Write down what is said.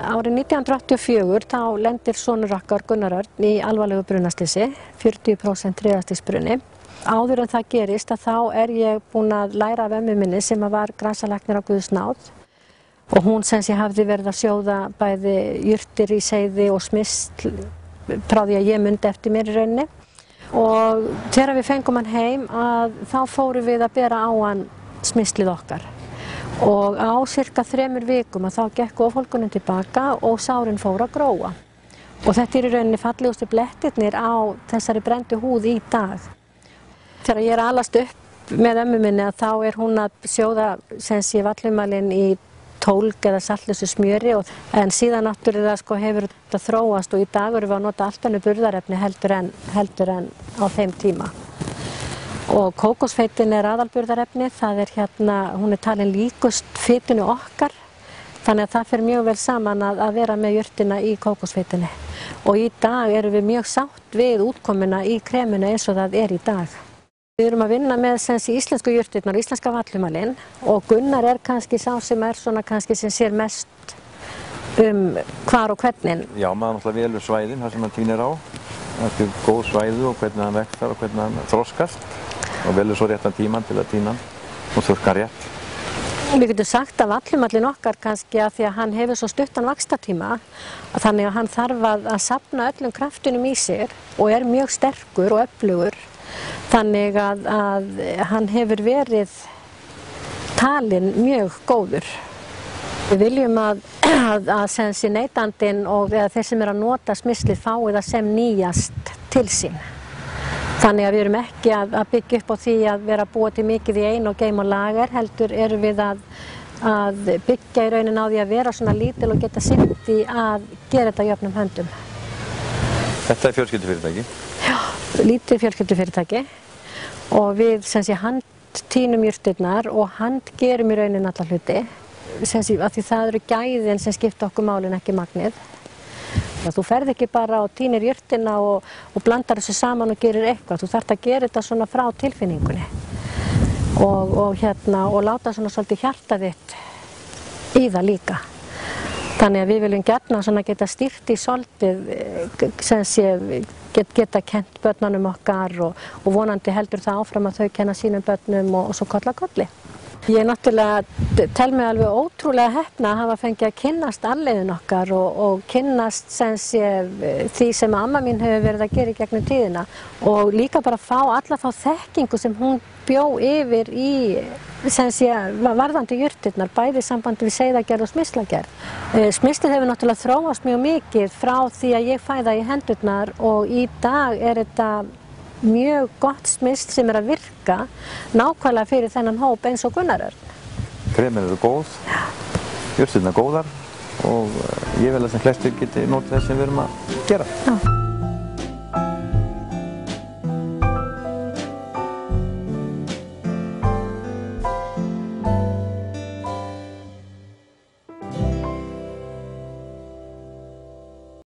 árið 1984 þá lendir sonur okkar Gunnar Örn í alvarlegu brunaslysi, 40% þriðastigsbruni. Áður en það gerist þá ég búin að læra af ömmu minni sem var grasalæknir á Guðs náð og hún sem sé hafði verið að sjóða bæði jurtir í seyði og smyrsl frá því að ég mundi eftir mér í rauninni. Og þegar við fengum hann heim þá fórum við að bera á hann smyrslið okkar. Og á cirka 3 vikum þá gekk ofhólkunin tilbaka og sárin fóru að gróa. Og þetta í rauninni fallegustu blettirnir á þessari brenndu húð í dag. Þegar ég alast upp með ömmu minni þá hún að sjóða vallumalinn í tólg eða saltlausu smjöri en síðan náttúrulega hefur þetta þróast og í dag erum við að nota allt önnur burðarefni heldur en á þeim tíma. Og kókosfeitin aðalburðarefni, hún talin líkust fitinu okkar, þannig að það fer mjög vel saman að vera með jurtina í kókosfeitinni. Og í dag erum við mjög sátt við útkomuna í kreminu eins og það í dag. Við erum að vinna með íslensku jurtirnar, íslenska vallumalinn og Gunnar kannski sá sem kannski sem sér mest hvar og hvernig. Já, maður náttúrulega velur svæðin þar sem hann tínir á. Það góð svæði og hvernig hann vextar og hvernig hann þroskast og velur svo réttan tíman til að tína og þurrka rétt. Við getum sagt að vallumallinn okkar kannski að því að hann hefur svo stuttan vaxtartíma þannig að hann þarf að safna öllum kraftinum í sig og mjög sterkur og öflugur. Þannig að hann hefur verið talinn mjög góður. Við viljum að neytandinn og þeir sem að nota smyrslið fái það sem nýjast til sín. Þannig að við erum ekki að byggja upp á því að vera að búa til mikið í einu og geyma og lager, heldur erum við að byggja í rauninni á því að vera svona lítil og geta sinnt í að gera þetta jöfnum höndum. Þetta fjölskyldufyrirtæki? Já, lítið fjölskyldufyrirtæki og við handtínum jurtirnar og handgerum í rauninni alla hluti. Af því það eru gæðin sem skipta okkur málin, ekki magnið. Þú ferð ekki bara og tínir jurtina og blandar þessu saman og gerir eitthvað. Þú þarft að gera þetta svona frá tilfinningunni og láta svona svolítið hjarta þitt í það líka. Þannig að við viljum gjarnan geta stýrt í svolítið, geta kennt börnunum okkar og vonandi heldur það áfram að þau kenna sínum börnum og svo koll að kolli. Ég náttúrulega tel mig alveg ótrúlega heppna að hafa fengið að kynnast arfleifðinni okkar og kynnast því sem amma mín hefur verið að gera í gegnum tíðina og líka bara fá alla þá þekkingu sem hún bjó yfir í varðandi jurtirnar, bæði í sambandi við seiðagerð og smyrslagerð. Smyrslið hefur náttúrulega þróast mjög mikið frá því að ég fæ það í hendurnar og í dag þetta mjög gott smyrsl sem að virka nákvæmlega fyrir þennan hóp eins og Gunnar Örn. Kremin eru góð, jurtirnar góðar og ég vil að sem flestir geti notið þess sem við erum að gera.